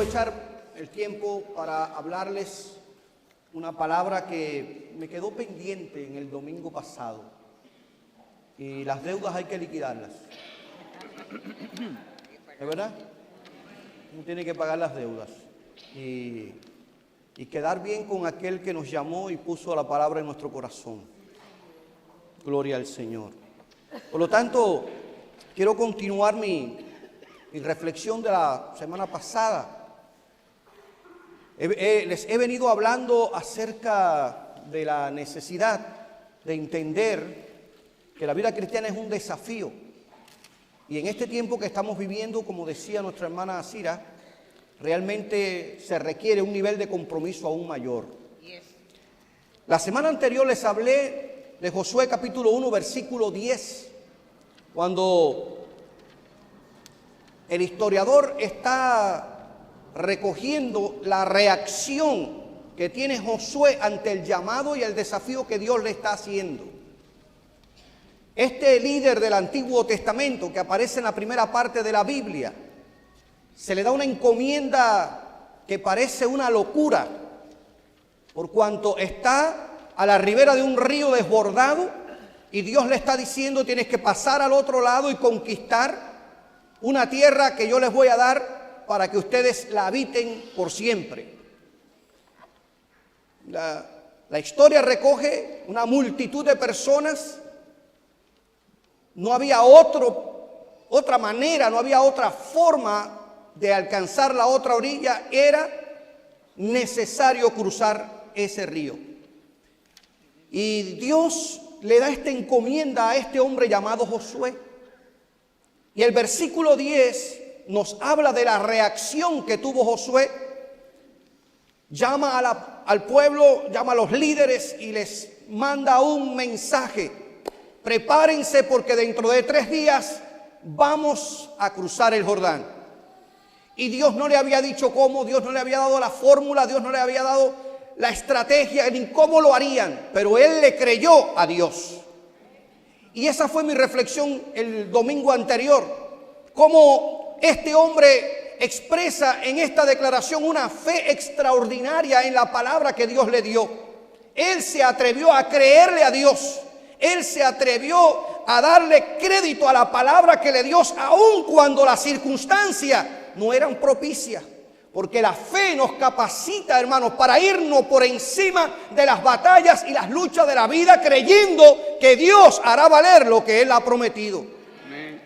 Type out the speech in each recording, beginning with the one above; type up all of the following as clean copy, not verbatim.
aprovechar el tiempo para hablarles una palabra que me quedó pendiente en el domingo pasado. Y las deudas hay que liquidarlas. ¿Es verdad? Uno tiene que pagar las deudas. Y quedar bien con aquel que nos llamó y puso la palabra en nuestro corazón. Gloria al Señor. Por lo tanto, quiero continuar mi reflexión de la semana pasada. Les he venido hablando acerca de la necesidad de entender que la vida cristiana es un desafío. Y en este tiempo que estamos viviendo, como decía nuestra hermana Cira, realmente se requiere un nivel de compromiso aún mayor. La semana anterior les hablé de Josué capítulo 1, versículo 10, cuando el historiador está recogiendo la reacción que tiene Josué ante el llamado y el desafío que Dios le está haciendo. Este líder del Antiguo Testamento que aparece en la primera parte de la Biblia, se le da una encomienda que parece una locura, por cuanto está a la ribera de un río desbordado y Dios le está diciendo: tienes que pasar al otro lado y conquistar una tierra que yo les voy a dar para que ustedes la habiten por siempre. La historia recoge una multitud de personas. No había otra manera, no había otra forma de alcanzar la otra orilla. Era necesario cruzar ese río. Y Dios le da esta encomienda a este hombre llamado Josué. Y el versículo 10 nos habla de la reacción que tuvo Josué. Llama al pueblo, llama a los líderes y les manda un mensaje: prepárense porque dentro de 3 días vamos a cruzar el Jordán. Y Dios no le había dicho cómo, Dios no le había dado la fórmula, Dios no le había dado la estrategia ni cómo lo harían, pero él le creyó a Dios. Y esa fue mi reflexión el domingo anterior, cómo este hombre expresa en esta declaración una fe extraordinaria en la palabra que Dios le dio. Él se atrevió a creerle a Dios. Él se atrevió a darle crédito a la palabra que le dio, aun cuando las circunstancias no eran propicias. Porque la fe nos capacita, hermanos, para irnos por encima de las batallas y las luchas de la vida, creyendo que Dios hará valer lo que Él ha prometido.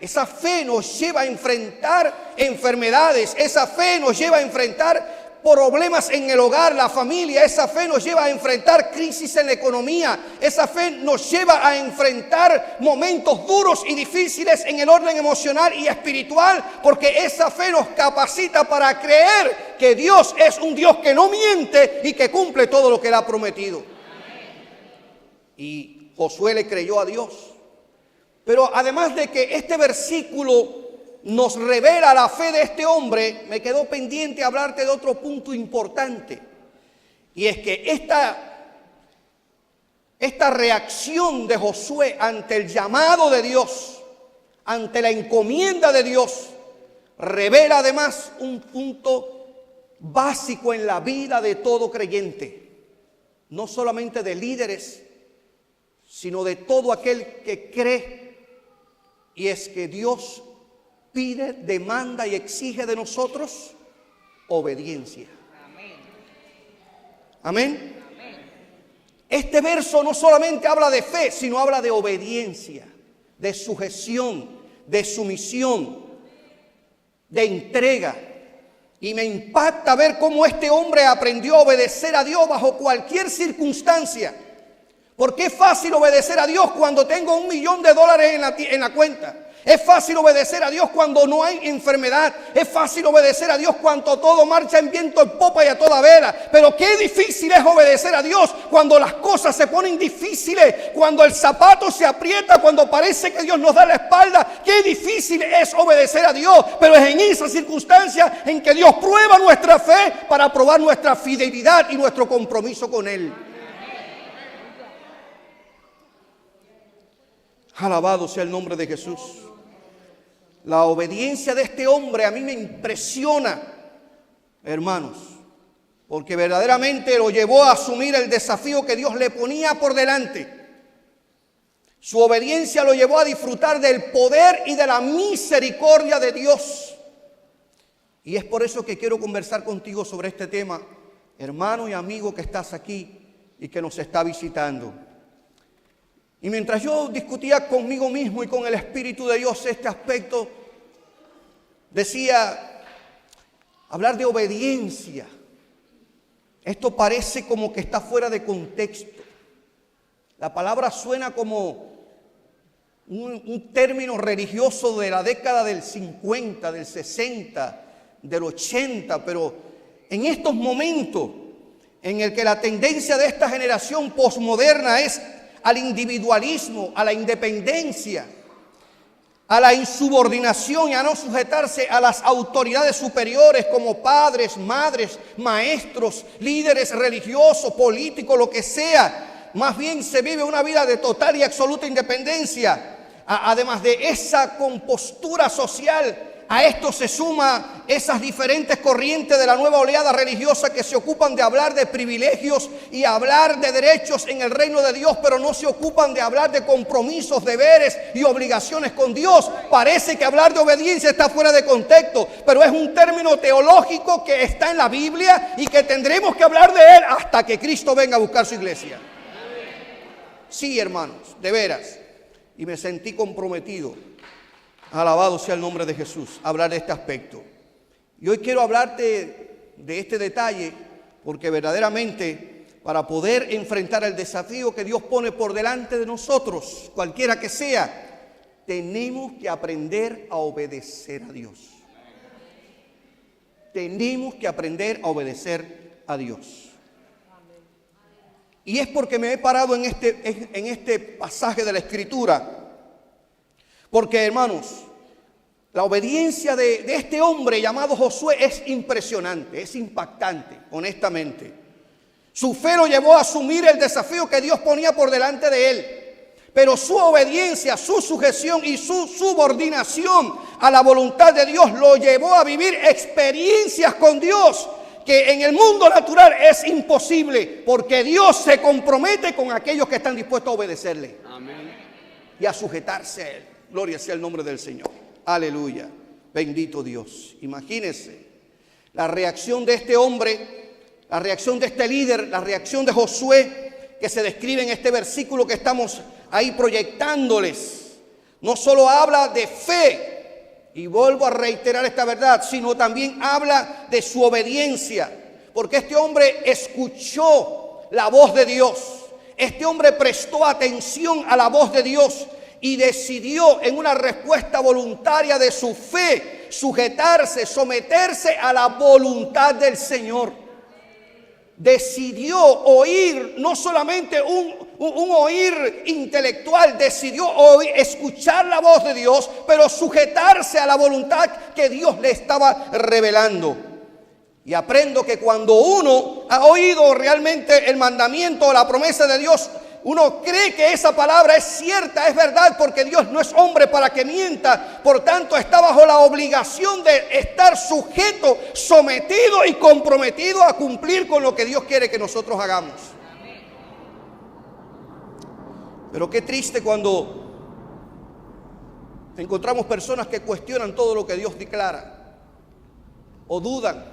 Esa fe nos lleva a enfrentar enfermedades, esa fe nos lleva a enfrentar problemas en el hogar, la familia, esa fe nos lleva a enfrentar crisis en la economía, esa fe nos lleva a enfrentar momentos duros y difíciles en el orden emocional y espiritual, porque esa fe nos capacita para creer que Dios es un Dios que no miente y que cumple todo lo que Él ha prometido. Y Josué le creyó a Dios. Pero además de que este versículo nos revela la fe de este hombre, me quedó pendiente hablarte de otro punto importante. Y es que esta reacción de Josué ante el llamado de Dios, ante la encomienda de Dios, revela además un punto básico en la vida de todo creyente. No solamente de líderes, sino de todo aquel que cree. Y es que Dios pide, demanda y exige de nosotros obediencia. Amén. Este verso no solamente habla de fe, sino habla de obediencia, de sujeción, de sumisión, de entrega. Y me impacta ver cómo este hombre aprendió a obedecer a Dios bajo cualquier circunstancia. Porque es fácil obedecer a Dios cuando tengo $1 millón en la cuenta. Es fácil obedecer a Dios cuando no hay enfermedad. Es fácil obedecer a Dios cuando todo marcha en viento en popa y a toda vela. Pero qué difícil es obedecer a Dios cuando las cosas se ponen difíciles, cuando el zapato se aprieta, cuando parece que Dios nos da la espalda. Qué difícil es obedecer a Dios. Pero es en esa circunstancia en que Dios prueba nuestra fe para probar nuestra fidelidad y nuestro compromiso con Él. Alabado sea el nombre de Jesús. La obediencia de este hombre a mí me impresiona hermanos, porque verdaderamente lo llevó a asumir el desafío que Dios le ponía por delante. Su obediencia lo llevó a disfrutar del poder y de la misericordia de Dios. Y es por eso que quiero conversar contigo sobre este tema, hermano y amigo que estás aquí y que nos está visitando. Y mientras yo discutía conmigo mismo y con el Espíritu de Dios este aspecto, decía, hablar de obediencia, esto parece como que está fuera de contexto. La palabra suena como un término religioso de la década del 50, del 60, del 80, pero en estos momentos en el que la tendencia de esta generación posmoderna es al individualismo, a la independencia, a la insubordinación y a no sujetarse a las autoridades superiores como padres, madres, maestros, líderes religiosos, políticos, lo que sea. Más bien se vive una vida de total y absoluta independencia. Además de esa compostura social, a esto se suma esas diferentes corrientes de la nueva oleada religiosa que se ocupan de hablar de privilegios y hablar de derechos en el reino de Dios, pero no se ocupan de hablar de compromisos, deberes y obligaciones con Dios. Parece que hablar de obediencia está fuera de contexto, pero es un término teológico que está en la Biblia y que tendremos que hablar de él hasta que Cristo venga a buscar su iglesia. Sí, hermanos, de veras. Y me sentí comprometido, alabado sea el nombre de Jesús, a hablar de este aspecto. Y hoy quiero hablarte de este detalle porque verdaderamente para poder enfrentar el desafío que Dios pone por delante de nosotros, cualquiera que sea, tenemos que aprender a obedecer a Dios. Tenemos que aprender a obedecer a Dios. Y es porque me he parado en este pasaje de la Escritura. Porque, hermanos, la obediencia de este hombre llamado Josué es impresionante, es impactante, honestamente. Su fe lo llevó a asumir el desafío que Dios ponía por delante de él. Pero su obediencia, su sujeción y su subordinación a la voluntad de Dios lo llevó a vivir experiencias con Dios que en el mundo natural es imposible, porque Dios se compromete con aquellos que están dispuestos a obedecerle. Amén. Y a sujetarse a él. Gloria sea el nombre del Señor. Aleluya. Bendito Dios. Imagínense la reacción de este hombre, la reacción de este líder, la reacción de Josué que se describe en este versículo que estamos ahí proyectándoles. No solo habla de fe, y vuelvo a reiterar esta verdad, sino también habla de su obediencia. Porque este hombre escuchó la voz de Dios. Este hombre prestó atención a la voz de Dios y decidió en una respuesta voluntaria de su fe sujetarse, someterse a la voluntad del Señor. Decidió oír, no solamente un oír intelectual, decidió oír, escuchar la voz de Dios, pero sujetarse a la voluntad que Dios le estaba revelando. Y aprendo que cuando uno ha oído realmente el mandamiento o la promesa de Dios, uno cree que esa palabra es cierta, es verdad, porque Dios no es hombre para que mienta. Por tanto, está bajo la obligación de estar sujeto, sometido y comprometido a cumplir con lo que Dios quiere que nosotros hagamos. Pero qué triste cuando encontramos personas que cuestionan todo lo que Dios declara, o dudan,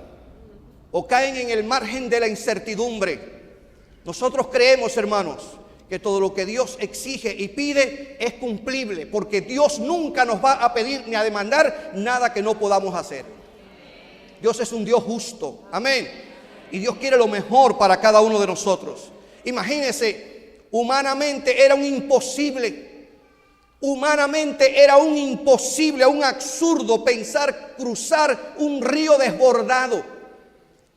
o caen en el margen de la incertidumbre. Nosotros creemos, hermanos, que todo lo que Dios exige y pide es cumplible, porque Dios nunca nos va a pedir ni a demandar nada que no podamos hacer. Dios es un Dios justo, amén. Y Dios quiere lo mejor para cada uno de nosotros. Imagínense, humanamente era un imposible, un absurdo pensar cruzar un río desbordado.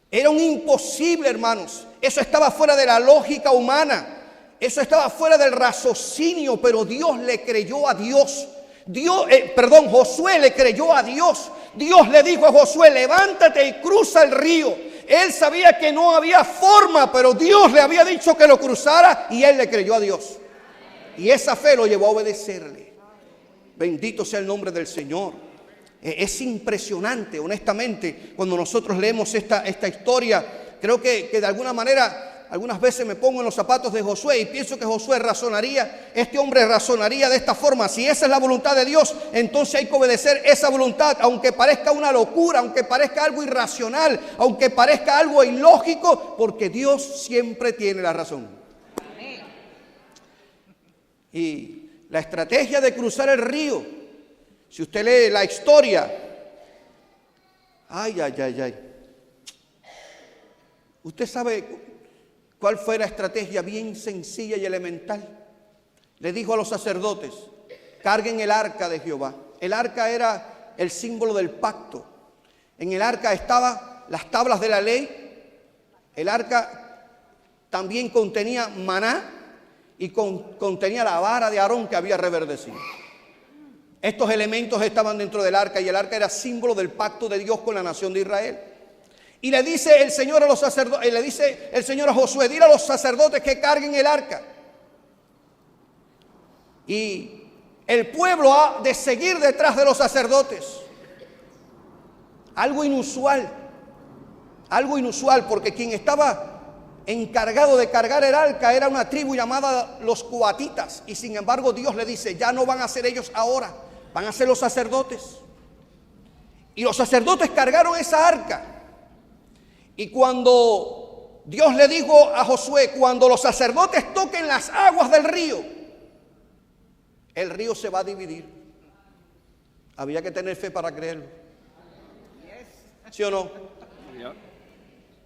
Era un imposible, hermanos. Eso estaba fuera de la lógica humana. Eso estaba fuera del raciocinio, pero Dios le creyó a Dios. Josué le creyó a Dios. Dios le dijo a Josué: levántate y cruza el río. Él sabía que no había forma, pero Dios le había dicho que lo cruzara y él le creyó a Dios. Y esa fe lo llevó a obedecerle. Bendito sea el nombre del Señor. Es impresionante, honestamente, cuando nosotros leemos esta historia. Creo que de alguna manera, algunas veces me pongo en los zapatos de Josué y pienso que Josué razonaría, este hombre razonaría de esta forma: si esa es la voluntad de Dios, entonces hay que obedecer esa voluntad, aunque parezca una locura, aunque parezca algo irracional, aunque parezca algo ilógico, porque Dios siempre tiene la razón. Amén. Y la estrategia de cruzar el río, si usted lee la historia, usted sabe ¿cuál fue la estrategia? Bien sencilla y elemental. Le dijo a los sacerdotes: carguen el arca de Jehová. El arca era el símbolo del pacto. En el arca estaban las tablas de la ley. El arca también contenía maná y contenía la vara de Aarón que había reverdecido. Estos elementos estaban dentro del arca, y el arca era símbolo del pacto de Dios con la nación de Israel. Y le dice el Señor a los sacerdotes, le dice el Señor a Josué: dile a los sacerdotes que carguen el arca. Y el pueblo ha de seguir detrás de los sacerdotes. Algo inusual, porque quien estaba encargado de cargar el arca era una tribu llamada los coatitas. Y sin embargo Dios le dice: ya no van a ser ellos ahora, van a ser los sacerdotes. Y los sacerdotes cargaron esa arca. Y cuando Dios le dijo a Josué: cuando los sacerdotes toquen las aguas del río, el río se va a dividir. Había que tener fe para creerlo. ¿Sí o no?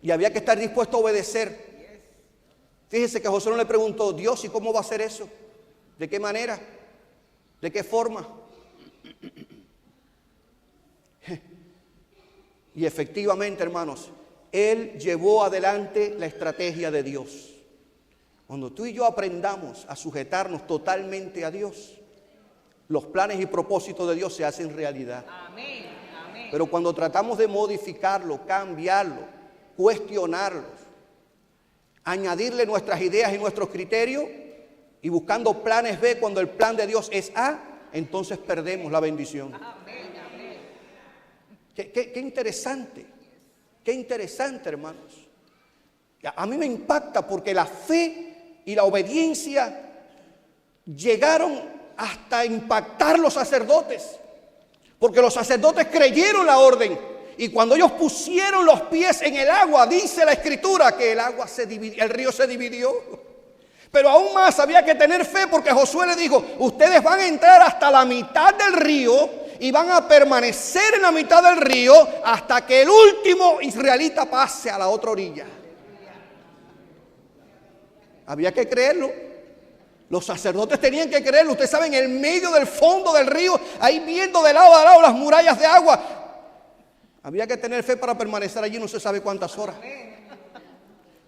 Y había que estar dispuesto a obedecer. Fíjese que Josué no le preguntó: Dios, ¿y cómo va a hacer eso? ¿De qué manera? ¿De qué forma? Y efectivamente, hermanos, Él llevó adelante la estrategia de Dios. Cuando tú y yo aprendamos a sujetarnos totalmente a Dios, los planes y propósitos de Dios se hacen realidad. Amén, amén. Pero cuando tratamos de modificarlo, cambiarlo, cuestionarlo, añadirle nuestras ideas y nuestros criterios, y buscando planes B cuando el plan de Dios es A, entonces perdemos la bendición. Amén, amén. Qué interesante. Qué interesante, hermanos. A mí me impacta porque la fe y la obediencia llegaron hasta impactar los sacerdotes, porque los sacerdotes creyeron la orden, y cuando ellos pusieron los pies en el agua, dice la Escritura que el río se dividió. Pero aún más había que tener fe, porque Josué le dijo: ustedes van a entrar hasta la mitad del río y van a permanecer en la mitad del río hasta que el último israelita pase a la otra orilla. Había que creerlo. Los sacerdotes tenían que creerlo. Ustedes saben, en el medio del fondo del río, ahí viendo de lado a lado las murallas de agua. Había que tener fe para permanecer allí no se sabe cuántas horas.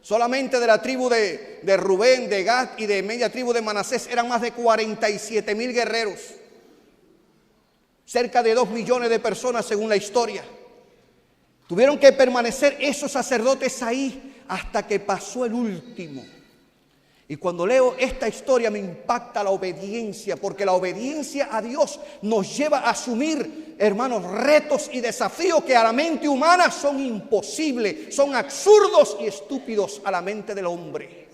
Solamente de la tribu de Rubén, de Gad y de media tribu de Manasés eran más de 47,000 guerreros. Cerca de 2 millones de personas según la historia. Tuvieron que permanecer esos sacerdotes ahí hasta que pasó el último. Y cuando leo esta historia me impacta la obediencia, porque la obediencia a Dios nos lleva a asumir, hermanos, retos y desafíos que a la mente humana son imposibles, son absurdos y estúpidos a la mente del hombre.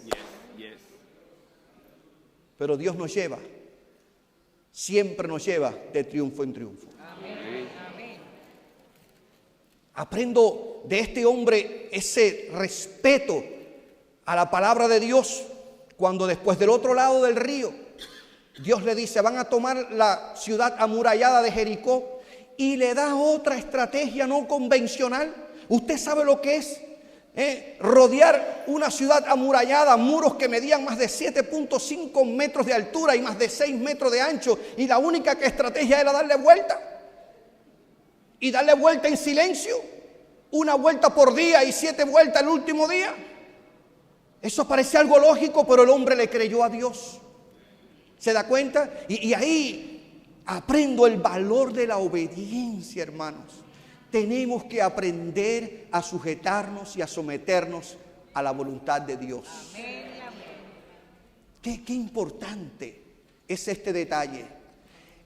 Pero Dios nos lleva, siempre nos lleva de triunfo en triunfo. Amén. Aprendo de este hombre ese respeto a la palabra de Dios. Cuando después del otro lado del río, Dios le dice: van a tomar la ciudad amurallada de Jericó, y le da otra estrategia no convencional. Usted sabe lo que es rodear una ciudad amurallada, muros que medían más de 7.5 metros de altura y más de 6 metros de ancho, y la única estrategia era darle vuelta, y darle vuelta en silencio, una vuelta por día y 7 vueltas el último día. Eso parece algo lógico, pero el hombre le creyó a Dios. ¿Se da cuenta? Y ahí aprendo el valor de la obediencia, hermanos. Tenemos que aprender a sujetarnos y a someternos a la voluntad de Dios. Qué importante es este detalle.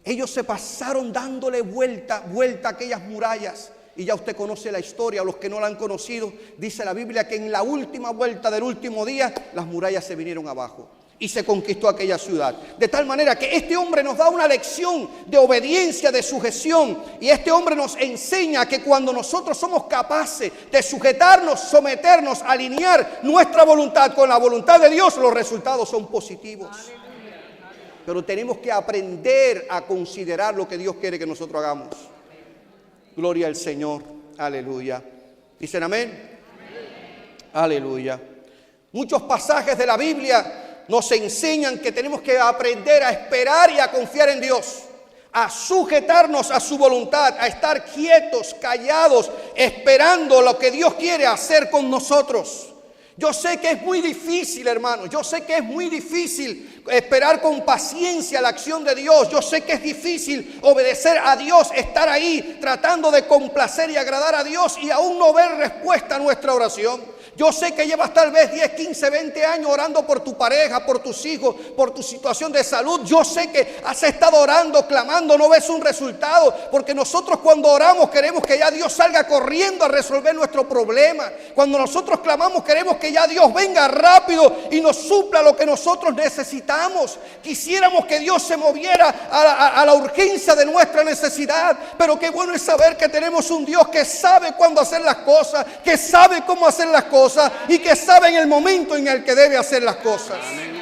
Ellos se pasaron dándole vuelta a aquellas murallas. Y ya usted conoce la historia, los que no la han conocido, dice la Biblia que en la última vuelta del último día, las murallas se vinieron abajo y se conquistó aquella ciudad. De tal manera que este hombre nos da una lección de obediencia, de sujeción. Y este hombre nos enseña que cuando nosotros somos capaces de sujetarnos, someternos, alinear nuestra voluntad con la voluntad de Dios, los resultados son positivos. Pero tenemos que aprender a considerar lo que Dios quiere que nosotros hagamos. Gloria al Señor, aleluya. ¿Dicen amén? Aleluya. Muchos pasajes de la Biblia nos enseñan que tenemos que aprender a esperar y a confiar en Dios, a sujetarnos a su voluntad, a estar quietos, callados, esperando lo que Dios quiere hacer con nosotros. Yo sé que es muy difícil, hermano. Yo sé que es muy difícil esperar con paciencia la acción de Dios. Yo sé que es difícil obedecer a Dios, estar ahí tratando de complacer y agradar a Dios y aún no ver respuesta a nuestra oración. Yo sé que llevas tal vez 10, 15, 20 años orando por tu pareja, por tus hijos, por tu situación de salud. Yo sé que has estado orando, clamando, no ves un resultado. Porque nosotros cuando oramos queremos que ya Dios salga corriendo a resolver nuestro problema. Cuando nosotros clamamos queremos que ya Dios venga rápido y nos supla lo que nosotros necesitamos. Quisiéramos que Dios se moviera a la urgencia de nuestra necesidad. Pero qué bueno es saber que tenemos un Dios que sabe cuándo hacer las cosas, que sabe cómo hacer las cosas y que sabe en el momento en el que debe hacer las cosas. Amén.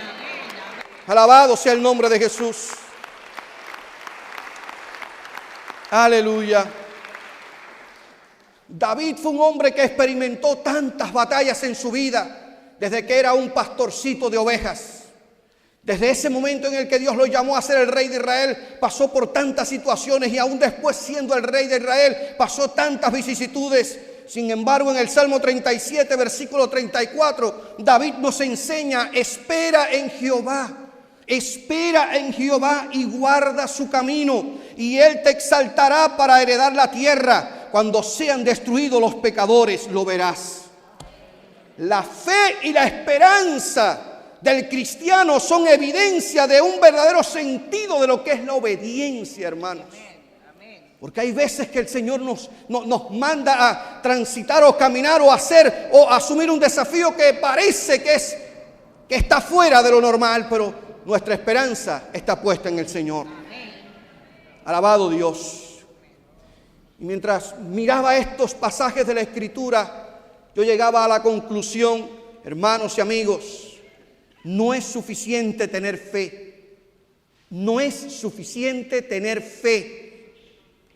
Alabado sea el nombre de Jesús. Aleluya. David fue un hombre que experimentó tantas batallas en su vida desde que era un pastorcito de ovejas. Desde ese momento en el que Dios lo llamó a ser el rey de Israel, pasó por tantas situaciones y aún después siendo el rey de Israel, pasó tantas vicisitudes. Sin embargo, en el Salmo 37, versículo 34, David nos enseña: espera en Jehová y guarda su camino, y Él te exaltará para heredar la tierra. Cuando sean destruidos los pecadores, lo verás. La fe y la esperanza del cristiano son evidencia de un verdadero sentido de lo que es la obediencia, hermanos. Porque hay veces que el Señor nos manda a transitar o caminar o hacer o asumir un desafío que parece que está fuera de lo normal, pero nuestra esperanza está puesta en el Señor. Alabado Dios. Y mientras miraba estos pasajes de la Escritura, yo llegaba a la conclusión, hermanos y amigos, no es suficiente tener fe. No es suficiente tener fe.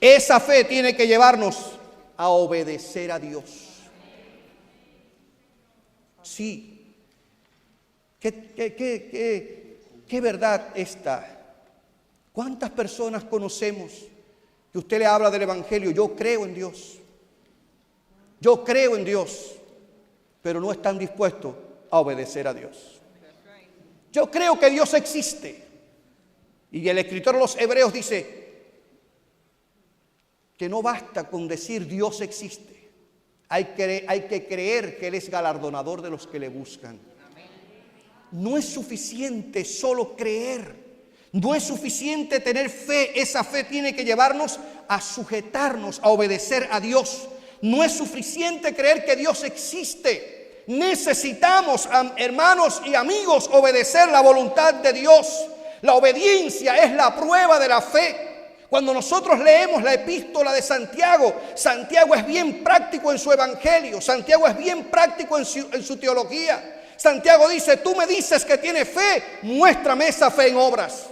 Esa fe tiene que llevarnos a obedecer a Dios. Sí. ¿Qué verdad esta? ¿Cuántas personas conocemos que usted le habla del Evangelio? Yo creo en Dios. Yo creo en Dios. Pero no están dispuestos a obedecer a Dios. Yo creo que Dios existe. Y el escritor de los Hebreos dice que no basta con decir Dios existe. Hay que creer que Él es galardonador de los que le buscan. No es suficiente solo creer. No es suficiente tener fe. Esa fe tiene que llevarnos a sujetarnos, a obedecer a Dios. No es suficiente creer que Dios existe. Necesitamos, hermanos y amigos, obedecer la voluntad de Dios. La obediencia es la prueba de la fe. Cuando nosotros leemos la epístola de Santiago, Santiago es bien práctico en su evangelio. Santiago es bien práctico en su teología. Santiago dice: tú me dices que tienes fe, muéstrame esa fe en obras.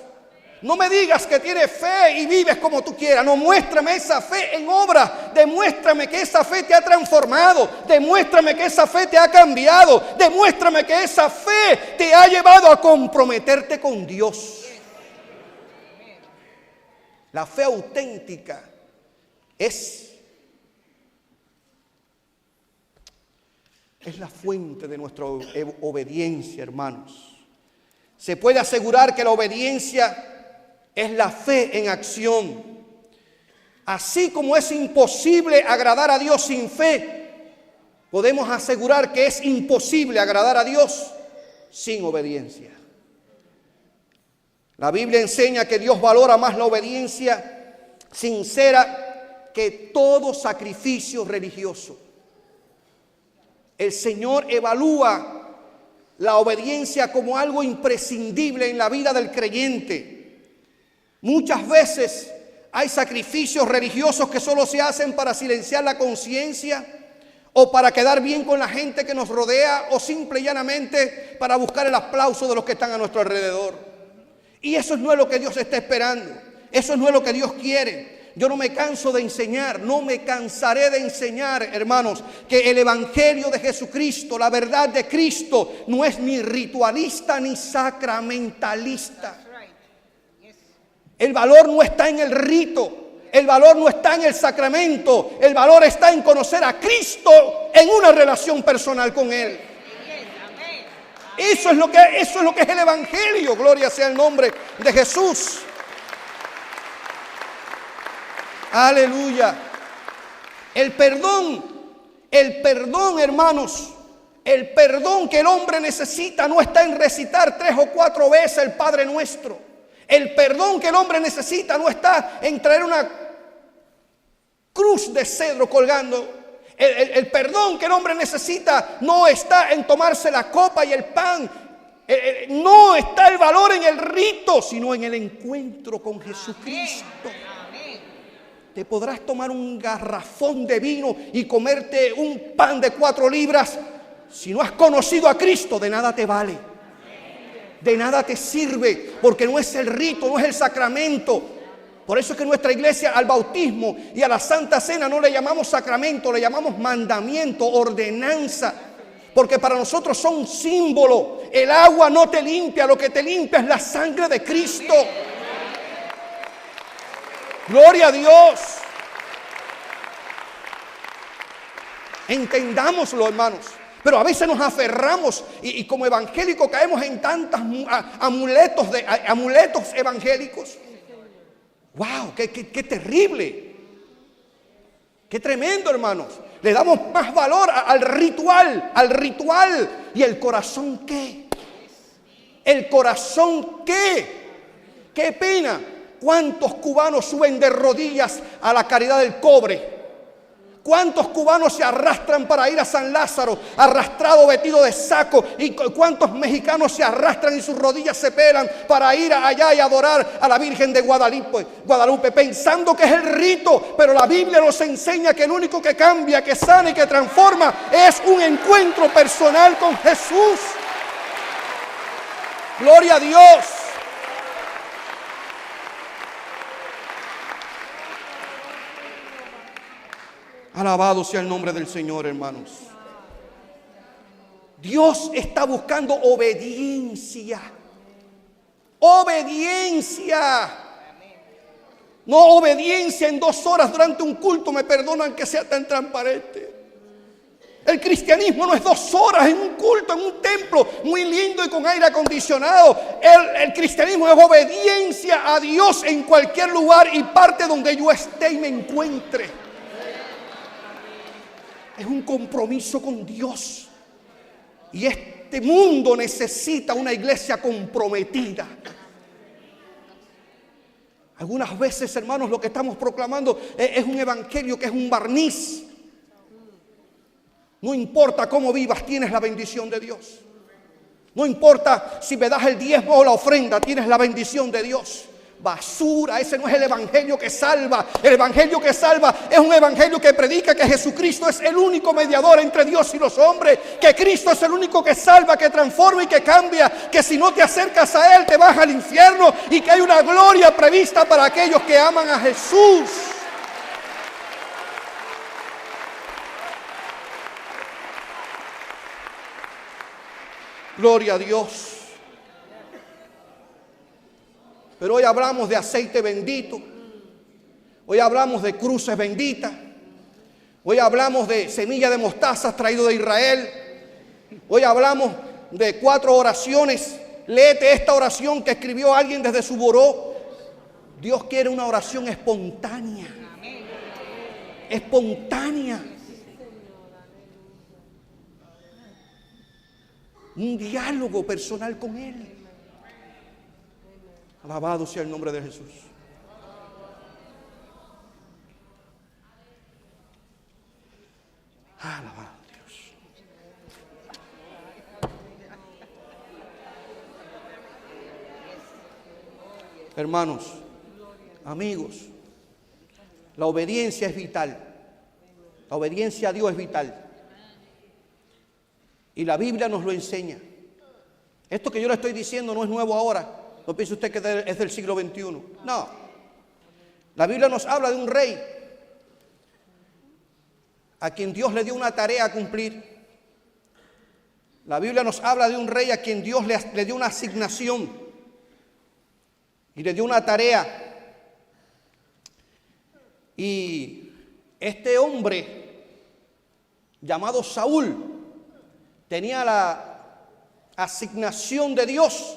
No me digas que tienes fe y vives como tú quieras. No, muéstrame esa fe en obras. Demuéstrame que esa fe te ha transformado. Demuéstrame que esa fe te ha cambiado. Demuéstrame que esa fe te ha llevado a comprometerte con Dios. La fe auténtica es la fuente de nuestra obediencia, hermanos. Se puede asegurar que la obediencia es la fe en acción. Así como es imposible agradar a Dios sin fe, podemos asegurar que es imposible agradar a Dios sin obediencia. La Biblia enseña que Dios valora más la obediencia sincera que todo sacrificio religioso. El Señor evalúa la obediencia como algo imprescindible en la vida del creyente. Muchas veces hay sacrificios religiosos que solo se hacen para silenciar la conciencia o para quedar bien con la gente que nos rodea o simple y llanamente para buscar el aplauso de los que están a nuestro alrededor. Y eso no es lo que Dios está esperando. Eso no es lo que Dios quiere. Yo no me canso de enseñar, no me cansaré de enseñar, hermanos, que el evangelio de Jesucristo, la verdad de Cristo, no es ni ritualista ni sacramentalista. El valor no está en el rito, el valor no está en el sacramento, el valor está en conocer a Cristo en una relación personal con Él. Eso es lo que es el evangelio. Gloria sea el nombre de Jesús. Aleluya. El perdón, hermanos, el perdón que el hombre necesita no está en recitar 3 o 4 veces el Padre Nuestro. El perdón que el hombre necesita no está en traer una cruz de cedro colgando. El perdón que el hombre necesita no está en tomarse la copa y el pan. No está el valor en el rito, sino en el encuentro con Jesucristo. Te podrás tomar un garrafón de vino y comerte un pan de 4 libras. Si no has conocido a Cristo, de nada te vale. De nada te sirve, porque no es el rito, no es el sacramento. Por eso es que nuestra iglesia al bautismo y a la Santa Cena no le llamamos sacramento, le llamamos mandamiento, ordenanza. Porque para nosotros son símbolos. El agua no te limpia, lo que te limpia es la sangre de Cristo. Gloria a Dios. Entendámoslo, hermanos. Pero a veces nos aferramos y como evangélicos caemos en tantos amuletos evangélicos. ¡Wow! ¡Qué terrible! ¡Qué tremendo, hermanos! Le damos más valor al ritual. ¿Y el corazón qué? ¿El corazón qué? ¡Qué pena! ¿Cuántos cubanos suben de rodillas a la caridad del cobre? ¿Cuántos cubanos se arrastran para ir a San Lázaro, arrastrado, vestido de saco? ¿Y cuántos mexicanos se arrastran y sus rodillas se pelan para ir allá y adorar a la Virgen de Guadalupe, pensando que es el rito? Pero la Biblia nos enseña que el único que cambia, que sana y que transforma es un encuentro personal con Jesús. ¡Gloria a Dios! Alabado sea el nombre del Señor, hermanos. Dios está buscando obediencia. Obediencia. No obediencia en 2 horas durante un culto, me perdonan que sea tan transparente. El cristianismo no es 2 horas en un culto, en un templo muy lindo y con aire acondicionado. El cristianismo es obediencia a Dios en cualquier lugar y parte donde yo esté y me encuentre. Es un compromiso con Dios. Y este mundo necesita una iglesia comprometida. Algunas veces, hermanos, lo que estamos proclamando es un evangelio que es un barniz. No importa cómo vivas, tienes la bendición de Dios. No importa si me das el diezmo o la ofrenda, tienes la bendición de Dios. Basura, ese no es el evangelio que salva. El evangelio que salva es un evangelio que predica que Jesucristo es el único mediador entre Dios y los hombres, que Cristo es el único que salva, que transforma y que cambia, que si no te acercas a Él te vas al infierno y que hay una gloria prevista para aquellos que aman a Jesús. Gloria a Dios. Pero hoy hablamos de aceite bendito. Hoy hablamos de cruces benditas. Hoy hablamos de semilla de mostaza traído de Israel. Hoy hablamos de 4 oraciones. Léete esta oración que escribió alguien desde su buró. Dios quiere una oración espontánea. Espontánea. Un diálogo personal con Él. Alabado sea el nombre de Jesús. Alabado Dios. Hermanos, amigos, la obediencia es vital. La obediencia a Dios es vital. Y la Biblia nos lo enseña. Esto que yo le estoy diciendo no es nuevo ahora. No piense usted que es del siglo XXI. No. La Biblia nos habla de un rey a quien Dios le dio una tarea a cumplir. La Biblia nos habla de un rey a quien Dios le dio una asignación y le dio una tarea. Y este hombre llamado Saúl tenía la asignación de Dios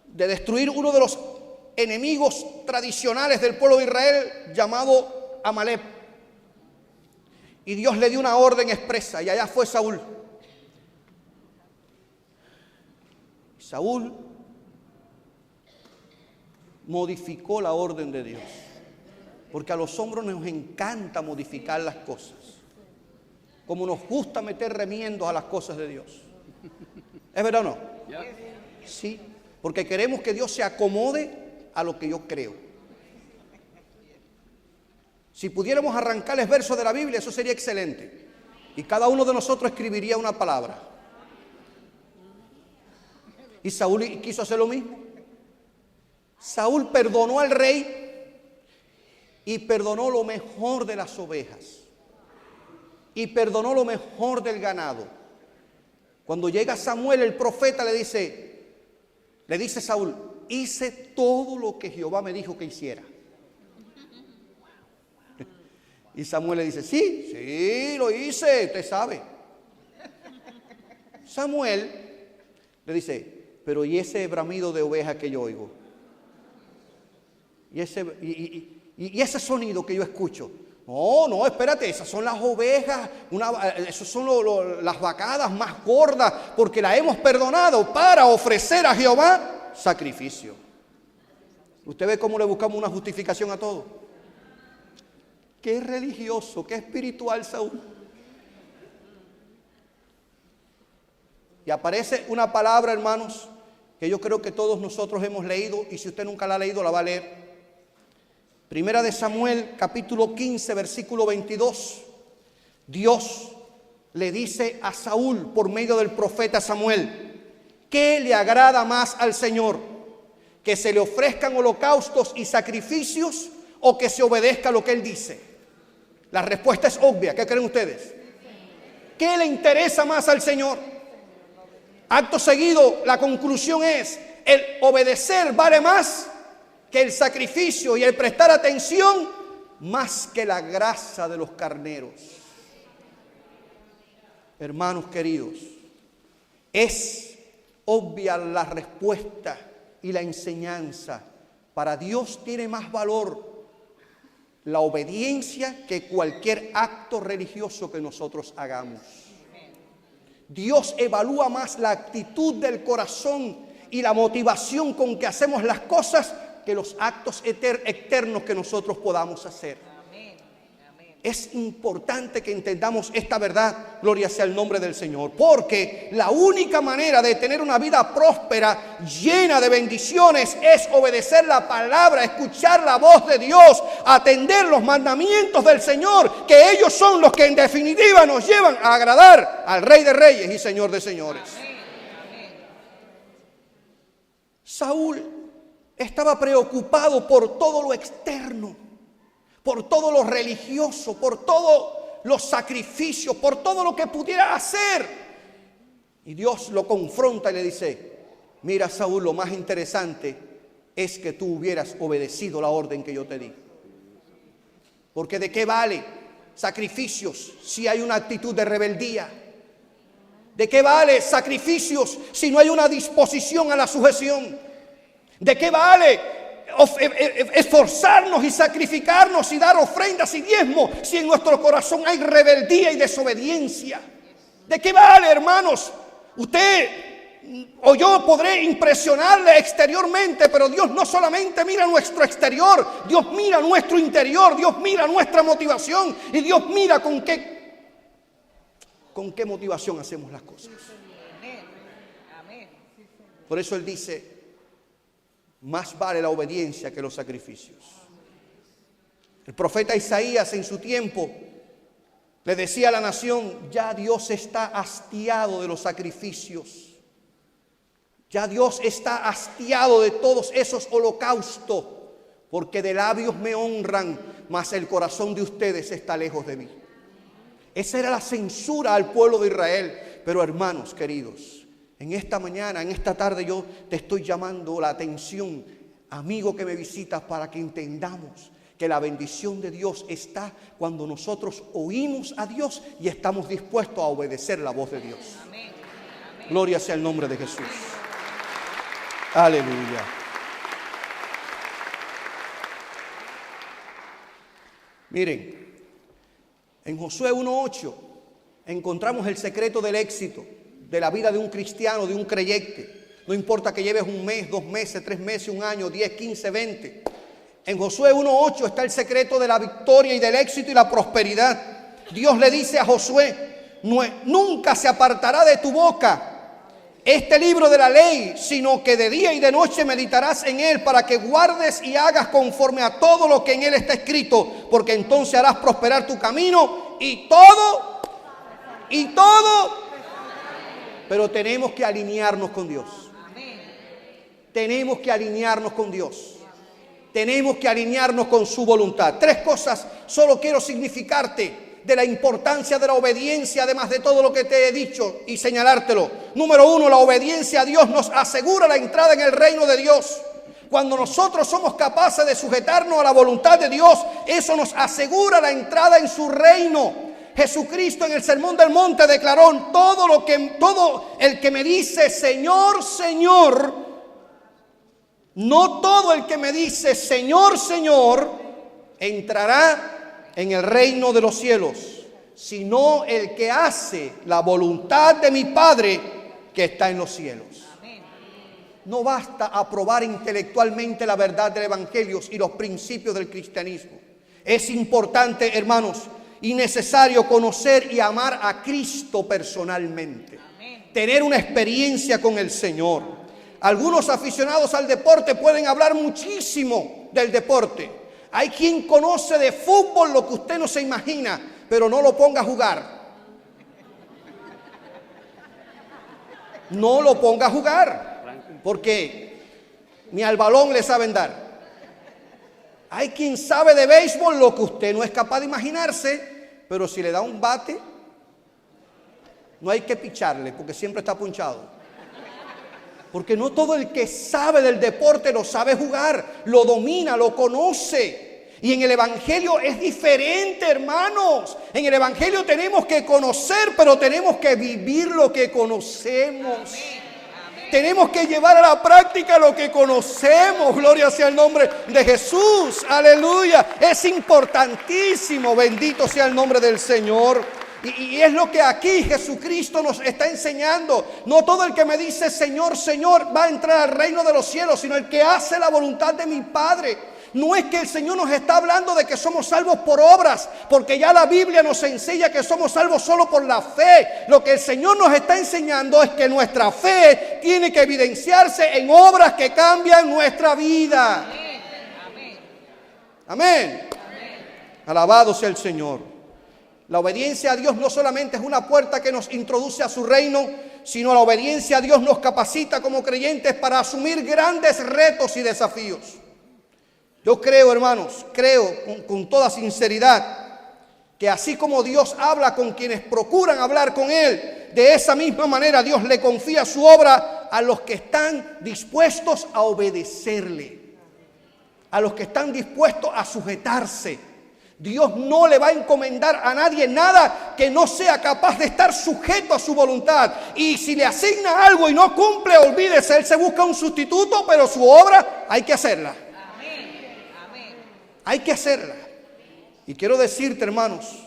de destruir uno de los enemigos tradicionales del pueblo de Israel llamado Amalek. Y Dios le dio una orden expresa y allá fue Saúl. Saúl modificó la orden de Dios, porque a los hombres nos encanta modificar las cosas, como nos gusta meter remiendos a las cosas de Dios. ¿Es verdad o no? Sí, porque queremos que Dios se acomode a lo que yo creo. Si pudiéramos arrancarles versos de la Biblia, eso sería excelente. Y cada uno de nosotros escribiría una palabra. Y Saúl quiso hacer lo mismo. Saúl perdonó al rey y perdonó lo mejor de las ovejas. Y perdonó lo mejor del ganado. Cuando llega Samuel, el profeta, le dice Saúl: hice todo lo que Jehová me dijo que hiciera. Y Samuel le dice: sí, lo hice, usted sabe. Samuel le dice: pero ¿y ese bramido de oveja que yo oigo? ¿Y ese sonido que yo escucho? No, espérate, esas son las ovejas, esas son las vacadas más gordas, porque las hemos perdonado para ofrecer a Jehová sacrificio. ¿Usted ve cómo le buscamos una justificación a todo? Qué religioso, qué espiritual Saúl. Y aparece una palabra, hermanos, que yo creo que todos nosotros hemos leído, y si usted nunca la ha leído, la va a leer. Primera de Samuel, capítulo 15, versículo 22. Dios le dice a Saúl por medio del profeta Samuel: ¿qué le agrada más al Señor? ¿Que se le ofrezcan holocaustos y sacrificios o que se obedezca lo que Él dice? La respuesta es obvia. ¿Qué creen ustedes? ¿Qué le interesa más al Señor? Acto seguido, la conclusión es: el obedecer vale más que el sacrificio y el prestar atención más que la grasa de los carneros. Hermanos queridos, es obvia la respuesta y la enseñanza. Para Dios tiene más valor la obediencia que cualquier acto religioso que nosotros hagamos. Dios evalúa más la actitud del corazón y la motivación con que hacemos las cosas que los actos eternos que nosotros podamos hacer. Es importante que entendamos esta verdad, gloria sea el nombre del Señor, porque la única manera de tener una vida próspera, llena de bendiciones, es obedecer la palabra, escuchar la voz de Dios, atender los mandamientos del Señor, que ellos son los que en definitiva nos llevan a agradar al Rey de Reyes y Señor de Señores. Saúl estaba preocupado por todo lo externo, por todo lo religioso, por todos los sacrificios, por todo lo que pudiera hacer. Y Dios lo confronta y le dice: mira, Saúl, lo más interesante es que tú hubieras obedecido la orden que yo te di. Porque ¿de qué vale sacrificios si hay una actitud de rebeldía? ¿De qué vale sacrificios si no hay una disposición a la sujeción? ¿De qué vale esforzarnos y sacrificarnos y dar ofrendas y diezmos si en nuestro corazón hay rebeldía y desobediencia? ¿De qué vale, hermanos, usted o yo podré impresionarle exteriormente, pero Dios no solamente mira nuestro exterior, Dios mira nuestro interior, Dios mira nuestra motivación y Dios mira con qué motivación hacemos las cosas. Por eso Él dice, más vale la obediencia que los sacrificios. El profeta Isaías en su tiempo le decía a la nación, ya Dios está hastiado de los sacrificios. Ya Dios está hastiado de todos esos holocaustos, porque de labios me honran, mas el corazón de ustedes está lejos de mí. Esa era la censura al pueblo de Israel. Pero hermanos queridos, en esta mañana, en esta tarde yo te estoy llamando la atención, amigo que me visitas, para que entendamos que la bendición de Dios está cuando nosotros oímos a Dios y estamos dispuestos a obedecer la voz de Dios. Amén. Gloria sea el nombre de Jesús. Aleluya. Miren, en Josué 1:8 encontramos el secreto del éxito de la vida de un cristiano, de un creyente. No importa que lleves un mes, 2 meses, 3 meses, un año, 10, 15, 20. En Josué 1:8 está el secreto de la victoria y del éxito y la prosperidad. Dios le dice a Josué, nunca se apartará de tu boca este libro de la ley, sino que de día y de noche meditarás en él, para que guardes y hagas conforme a todo lo que en él está escrito, porque entonces harás prosperar tu camino y todo. Pero tenemos que alinearnos con Dios. Tenemos que alinearnos con Dios. Tenemos que alinearnos con su voluntad. 3 cosas solo quiero significarte de la importancia de la obediencia, además de todo lo que te he dicho, y señalártelo. Número 1, la obediencia a Dios nos asegura la entrada en el reino de Dios. Cuando nosotros somos capaces de sujetarnos a la voluntad de Dios, eso nos asegura la entrada en su reino. Jesucristo en el Sermón del Monte declaró, todo el que me dice Señor, Señor, no todo el que me dice Señor, Señor, entrará en el reino de los cielos, sino el que hace la voluntad de mi Padre que está en los cielos. No basta aprobar intelectualmente la verdad del Evangelio y los principios del cristianismo. Es importante, hermanos, y necesario conocer y amar a Cristo personalmente. Tener una experiencia con el Señor. Algunos aficionados al deporte pueden hablar muchísimo del deporte. Hay quien conoce de fútbol lo que usted no se imagina, pero no lo ponga a jugar. No lo ponga a jugar, porque ni al balón le saben dar. Hay quien sabe de béisbol lo que usted no es capaz de imaginarse, pero si le da un bate, no hay que picharle, porque siempre está punchado. Porque no todo el que sabe del deporte lo sabe jugar, lo domina, lo conoce. Y en el Evangelio es diferente, hermanos. En el Evangelio tenemos que conocer, pero tenemos que vivir lo que conocemos. Amén. Tenemos que llevar a la práctica lo que conocemos. Gloria sea el nombre de Jesús. Aleluya. Es importantísimo. Bendito sea el nombre del Señor. Y es lo que aquí Jesucristo nos está enseñando. No todo el que me dice Señor, Señor va a entrar al reino de los cielos, sino el que hace la voluntad de mi Padre. No es que el Señor nos está hablando de que somos salvos por obras, porque ya la Biblia nos enseña que somos salvos solo por la fe. Lo que el Señor nos está enseñando es que nuestra fe tiene que evidenciarse en obras que cambian nuestra vida. Amén. Amén. Alabado sea el Señor. La obediencia a Dios no solamente es una puerta que nos introduce a su reino, sino la obediencia a Dios nos capacita como creyentes para asumir grandes retos y desafíos. Yo creo, hermanos, con toda sinceridad, que así como Dios habla con quienes procuran hablar con Él, de esa misma manera Dios le confía su obra a los que están dispuestos a obedecerle, a los que están dispuestos a sujetarse. Dios no le va a encomendar a nadie nada que no sea capaz de estar sujeto a su voluntad. Y si le asigna algo y no cumple, olvídese, Él se busca un sustituto, pero su obra hay que hacerla. Hay que hacerla. Y quiero decirte, hermanos,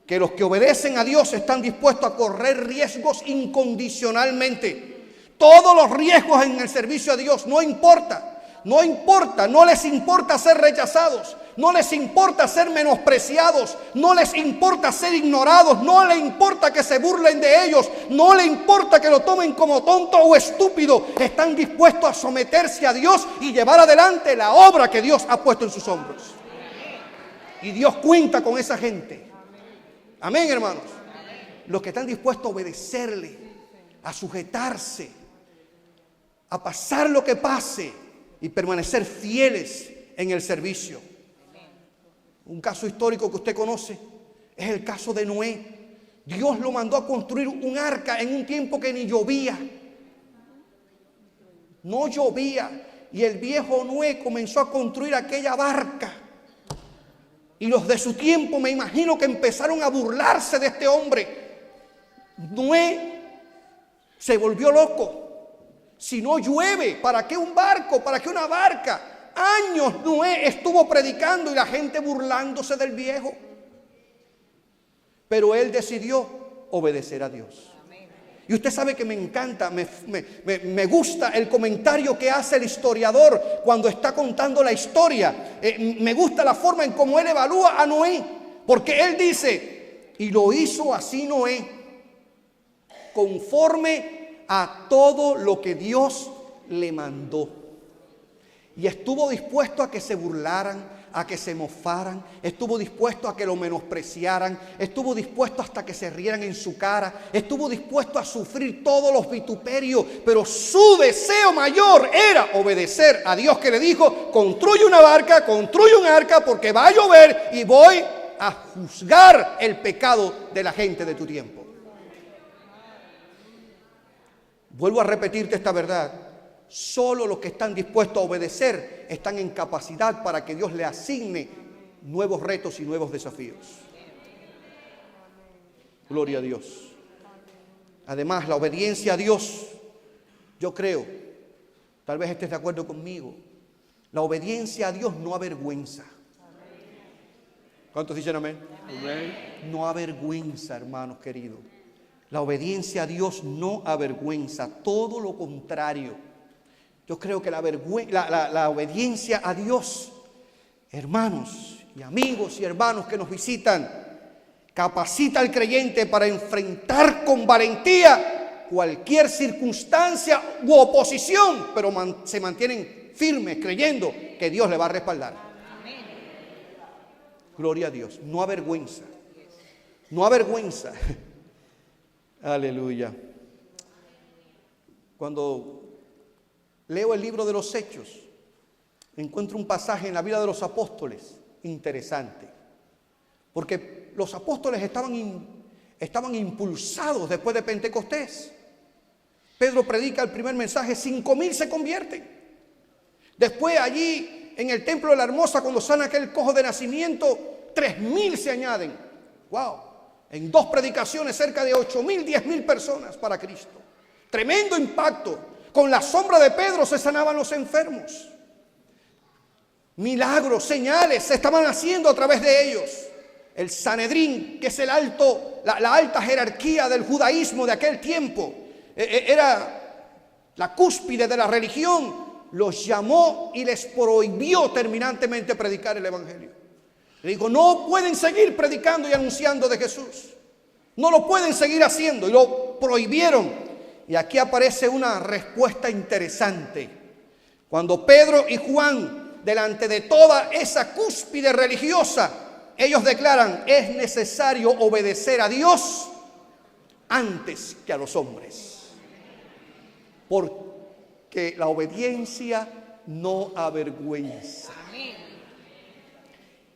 que los que obedecen a Dios están dispuestos a correr riesgos incondicionalmente. Todos los riesgos en el servicio a Dios, no importa. No importa, no les importa ser rechazados, no les importa ser menospreciados, no les importa ser ignorados, no les importa que se burlen de ellos, no les importa que lo tomen como tonto o estúpido. Están dispuestos a someterse a Dios y llevar adelante la obra que Dios ha puesto en sus hombros. Y Dios cuenta con esa gente. Amén, hermanos. Los que están dispuestos a obedecerle, a sujetarse, a pasar lo que pase y permanecer fieles en el servicio. Un caso histórico que usted conoce es el caso de Noé. Dios lo mandó a construir un arca en un tiempo que ni llovía. No llovía. Y el viejo Noé comenzó a construir aquella barca. Y los de su tiempo, me imagino que empezaron a burlarse de este hombre. Noé se volvió loco. Si no llueve, ¿para qué un barco? ¿Para qué una barca? Años Noé estuvo predicando y la gente burlándose del viejo. Pero él decidió obedecer a Dios. Y usted sabe que me encanta, me gusta el comentario que hace el historiador cuando está contando la historia. Me gusta la forma en cómo él evalúa a Noé. Porque él dice, y lo hizo así Noé, conforme a todo lo que Dios le mandó. Y estuvo dispuesto a que se burlaran, a que se mofaran, estuvo dispuesto a que lo menospreciaran, estuvo dispuesto hasta que se rieran en su cara, estuvo dispuesto a sufrir todos los vituperios, pero su deseo mayor era obedecer a Dios, que le dijo: construye una barca, construye un arca, porque va a llover y voy a juzgar el pecado de la gente de tu tiempo. Vuelvo a repetirte esta verdad. Solo los que están dispuestos a obedecer están en capacidad para que Dios le asigne nuevos retos y nuevos desafíos. Gloria a Dios. Además, la obediencia a Dios, yo creo, tal vez estés de acuerdo conmigo, la obediencia a Dios no avergüenza. ¿Cuántos dicen amén? Amén. No avergüenza, hermanos queridos. La obediencia a Dios no avergüenza, todo lo contrario. Yo creo que la obediencia a Dios, hermanos y amigos y hermanos que nos visitan, capacita al creyente para enfrentar con valentía cualquier circunstancia u oposición, pero se mantienen firmes creyendo que Dios le va a respaldar. Gloria a Dios, no avergüenza, no avergüenza. Aleluya. Cuando leo el libro de los Hechos, encuentro un pasaje en la vida de los apóstoles interesante, porque los apóstoles estaban impulsados después de Pentecostés. Pedro predica el primer mensaje, 5,000 se convierten. Después allí en el templo de la Hermosa, cuando sana aquel cojo de nacimiento, 3,000 se añaden. ¡Wow! En 2 predicaciones, cerca de 8,000, 10,000 personas para Cristo. Tremendo impacto. Con la sombra de Pedro se sanaban los enfermos. Milagros, señales se estaban haciendo a través de ellos. El Sanedrín, que es la alta jerarquía del judaísmo de aquel tiempo, era la cúspide de la religión, los llamó y les prohibió terminantemente predicar el evangelio. Le digo, no pueden seguir predicando y anunciando de Jesús. No lo pueden seguir haciendo, y lo prohibieron. Y aquí aparece una respuesta interesante. Cuando Pedro y Juan, delante de toda esa cúspide religiosa, ellos declaran: es necesario obedecer a Dios antes que a los hombres, porque la obediencia no avergüenza.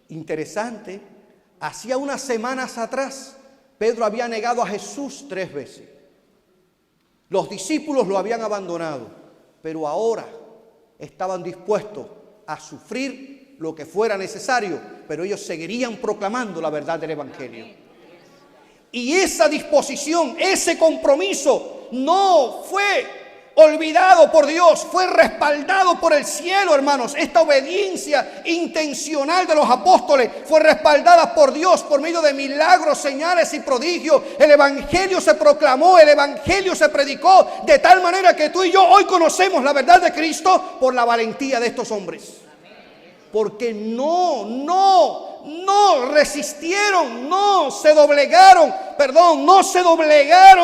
Interesante, hacía unas semanas atrás Pedro había negado a Jesús 3 veces. Los discípulos lo habían abandonado, pero ahora estaban dispuestos a sufrir lo que fuera necesario, pero ellos seguirían proclamando la verdad del evangelio. Y esa disposición, ese compromiso no fue olvidado por Dios, fue respaldado por el cielo, hermanos. Esta obediencia intencional de los apóstoles fue respaldada por Dios por medio de milagros, señales y prodigios. El evangelio se proclamó, el evangelio se predicó, de tal manera que tú y yo hoy conocemos la verdad de Cristo por la valentía de estos hombres. Porque no resistieron, no se doblegaron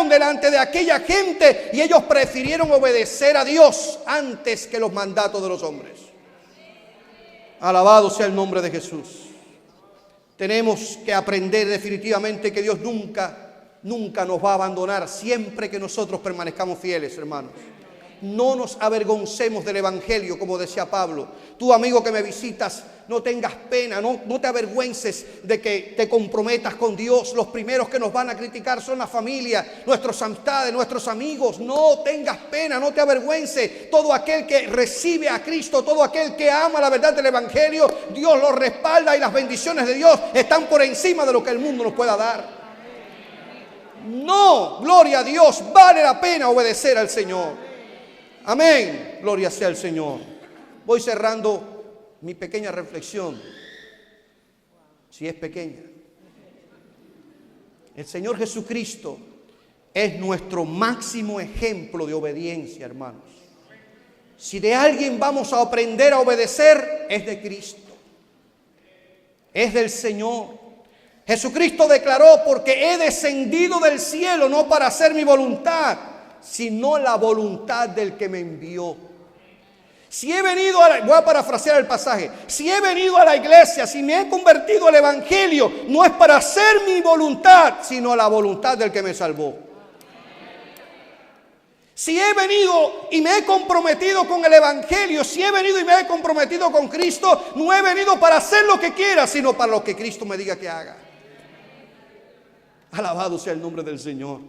delante de aquella gente, y ellos prefirieron obedecer a Dios antes que los mandatos de los hombres. Alabado sea el nombre de Jesús. Tenemos que aprender definitivamente que Dios nunca nos va a abandonar siempre que nosotros permanezcamos fieles, hermanos. No nos avergoncemos del evangelio, como decía Pablo. Tú, amigo que me visitas, no tengas pena, no te avergüences de que te comprometas con Dios. Los primeros que nos van a criticar son la familia, nuestras amistades, nuestros amigos. No tengas pena, no te avergüences. Todo aquel que recibe a Cristo, todo aquel que ama la verdad del evangelio, Dios lo respalda, y las bendiciones de Dios están por encima de lo que el mundo nos pueda dar. No, gloria a Dios, vale la pena obedecer al Señor. Amén, gloria sea al Señor. Voy cerrando mi pequeña reflexión, si es pequeña. El Señor Jesucristo es nuestro máximo ejemplo de obediencia, hermanos. Si de alguien vamos a aprender a obedecer, es de Cristo, es del Señor. Jesucristo declaró: porque he descendido del cielo no para hacer mi voluntad, sino la voluntad del que me envió. Si he venido voy a parafrasear el pasaje, si he venido a la iglesia, si me he convertido al evangelio, no es para hacer mi voluntad, sino la voluntad del que me salvó. Si he venido y me he comprometido con el evangelio, si he venido y me he comprometido con Cristo, no he venido para hacer lo que quiera, sino para lo que Cristo me diga que haga. Alabado sea el nombre del Señor.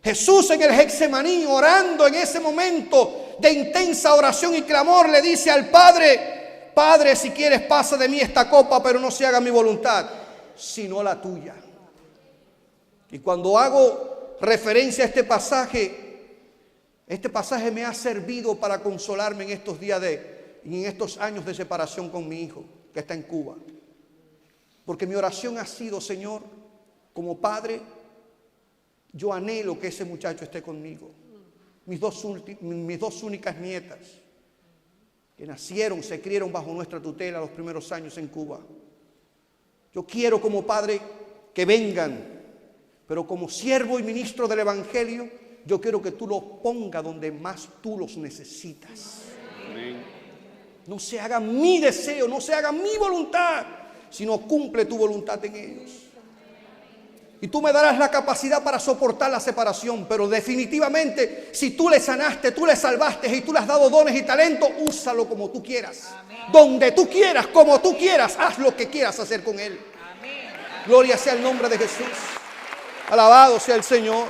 Jesús en el Getsemaní, orando en ese momento de intensa oración y clamor, le dice al Padre: Padre, si quieres, pasa de mí esta copa, pero no se haga mi voluntad, sino la tuya. Y cuando hago referencia a este pasaje me ha servido para consolarme en estos días y en estos años de separación con mi hijo, que está en Cuba. Porque mi oración ha sido: Señor, como padre, yo anhelo que ese muchacho esté conmigo. Mis dos únicas nietas, que nacieron, se criaron bajo nuestra tutela los primeros años en Cuba. Yo quiero como padre que vengan, pero como siervo y ministro del evangelio, yo quiero que tú los pongas donde más tú los necesitas. Amén. No se haga mi deseo, no se haga mi voluntad, sino cumple tu voluntad en ellos. Y tú me darás la capacidad para soportar la separación. Pero definitivamente, si tú le sanaste, tú le salvaste y tú le has dado dones y talentos, úsalo como tú quieras. Amén. Donde tú quieras, como tú quieras, haz lo que quieras hacer con él. Amén. Gloria sea el nombre de Jesús. Alabado sea el Señor.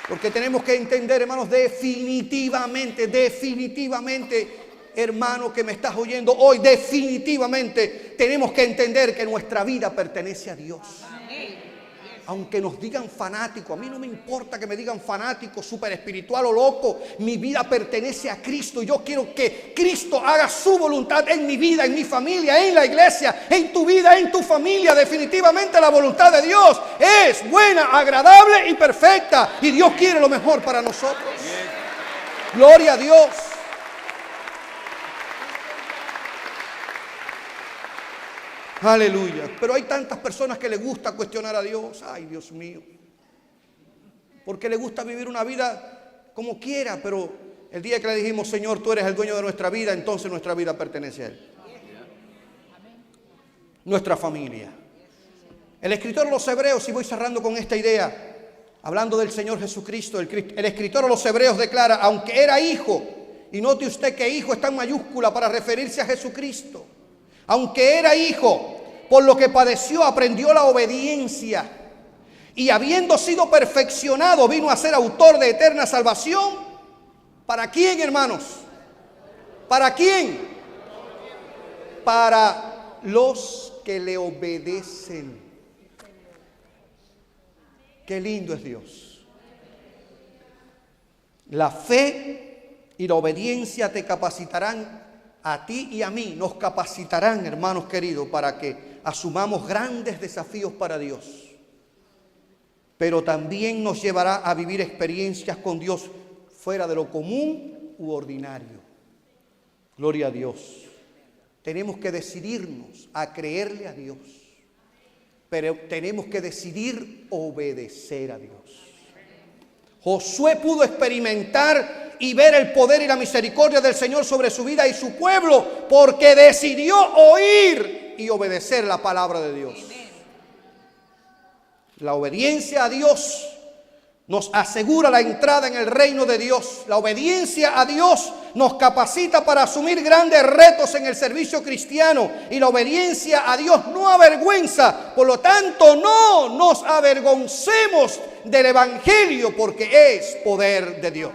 Porque tenemos que entender, hermanos, definitivamente, hermano que me estás oyendo hoy, definitivamente tenemos que entender que nuestra vida pertenece a Dios. Aunque nos digan fanático, a mí no me importa que me digan fanático, súper espiritual o loco. Mi vida pertenece a Cristo y yo quiero que Cristo haga su voluntad en mi vida, en mi familia, en la iglesia, en tu vida, en tu familia. Definitivamente la voluntad de Dios es buena, agradable y perfecta, y Dios quiere lo mejor para nosotros. Gloria a Dios. Aleluya. Pero hay tantas personas que les gusta cuestionar a Dios. Ay, Dios mío. Porque les gusta vivir una vida como quiera. Pero el día que le dijimos: Señor, tú eres el dueño de nuestra vida, entonces nuestra vida pertenece a Él. Nuestra familia. El escritor de los Hebreos, y voy cerrando con esta idea, hablando del Señor Jesucristo, el escritor de los Hebreos declara: aunque era hijo, y note usted que hijo está en mayúscula para referirse a Jesucristo. Aunque era hijo, por lo que padeció, aprendió la obediencia. Y habiendo sido perfeccionado, vino a ser autor de eterna salvación. ¿Para quién, hermanos? ¿Para quién? Para los que le obedecen. Qué lindo es Dios. La fe y la obediencia te capacitarán a ti y a mí, nos capacitarán, hermanos queridos, para que asumamos grandes desafíos para Dios. Pero también nos llevará a vivir experiencias con Dios fuera de lo común u ordinario. Gloria a Dios. Tenemos que decidirnos a creerle a Dios, pero tenemos que decidir obedecer a Dios. Josué pudo experimentar y ver el poder y la misericordia del Señor sobre su vida y su pueblo porque decidió oír y obedecer la palabra de Dios. La obediencia a Dios nos asegura la entrada en el reino de Dios. La obediencia a Dios nos capacita para asumir grandes retos en el servicio cristiano. Y la obediencia a Dios no avergüenza. Por lo tanto, no nos avergoncemos del Evangelio porque es poder de Dios.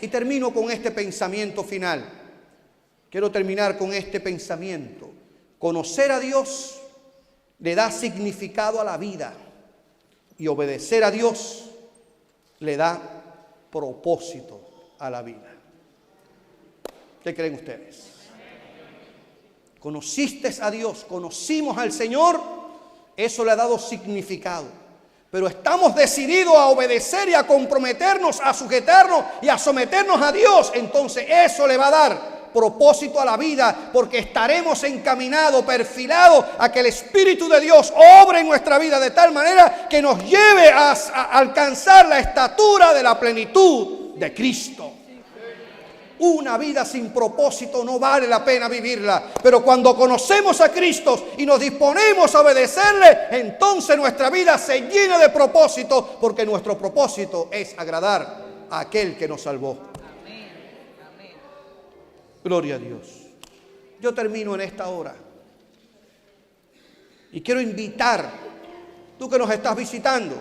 Y termino con este pensamiento final. Quiero terminar con este pensamiento. Conocer a Dios le da significado a la vida. Y obedecer a Dios le da propósito a la vida. ¿Qué creen ustedes? Conociste a Dios, conocimos al Señor, eso le ha dado significado. Pero estamos decididos a obedecer y a comprometernos, a sujetarnos y a someternos a Dios. Entonces eso le va a dar propósito a la vida, porque estaremos encaminados, perfilados a que el Espíritu de Dios obre en nuestra vida de tal manera que nos lleve a alcanzar la estatura de la plenitud de Cristo. Una vida sin propósito no vale la pena vivirla, pero cuando conocemos a Cristo y nos disponemos a obedecerle, entonces nuestra vida se llena de propósito, porque nuestro propósito es agradar a aquel que nos salvó. Gloria a Dios. Yo termino en esta hora y quiero invitar, tú que nos estás visitando,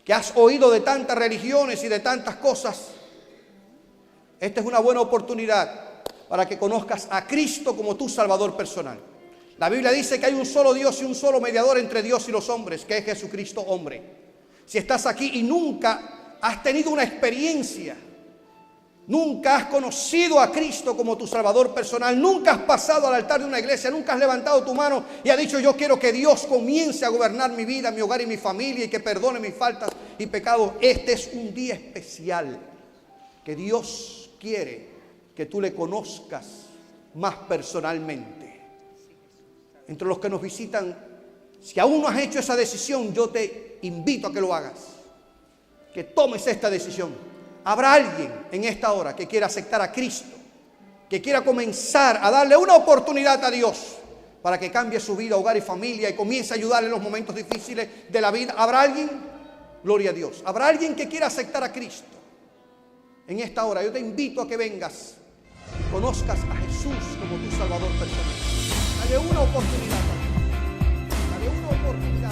que has oído de tantas religiones y de tantas cosas, esta es una buena oportunidad para que conozcas a Cristo como tu Salvador personal. La Biblia dice que hay un solo Dios y un solo mediador entre Dios y los hombres, que es Jesucristo hombre. Si estás aquí y nunca has tenido una experiencia, nunca has conocido a Cristo como tu Salvador personal, nunca has pasado al altar de una iglesia, nunca has levantado tu mano y has dicho: yo quiero que Dios comience a gobernar mi vida, mi hogar y mi familia, y que perdone mis faltas y pecados. Este es un día especial que Dios quiere que tú le conozcas más personalmente. Entre los que nos visitan, si aún no has hecho esa decisión, yo te invito a que lo hagas, que tomes esta decisión. Habrá alguien en esta hora que quiera aceptar a Cristo, que quiera comenzar a darle una oportunidad a Dios para que cambie su vida, hogar y familia, y comience a ayudarle en los momentos difíciles de la vida. ¿Habrá alguien? Gloria a Dios. ¿Habrá alguien que quiera aceptar a Cristo? En esta hora yo te invito a que vengas y conozcas a Jesús como tu Salvador personal. Dale una oportunidad. Dale una oportunidad.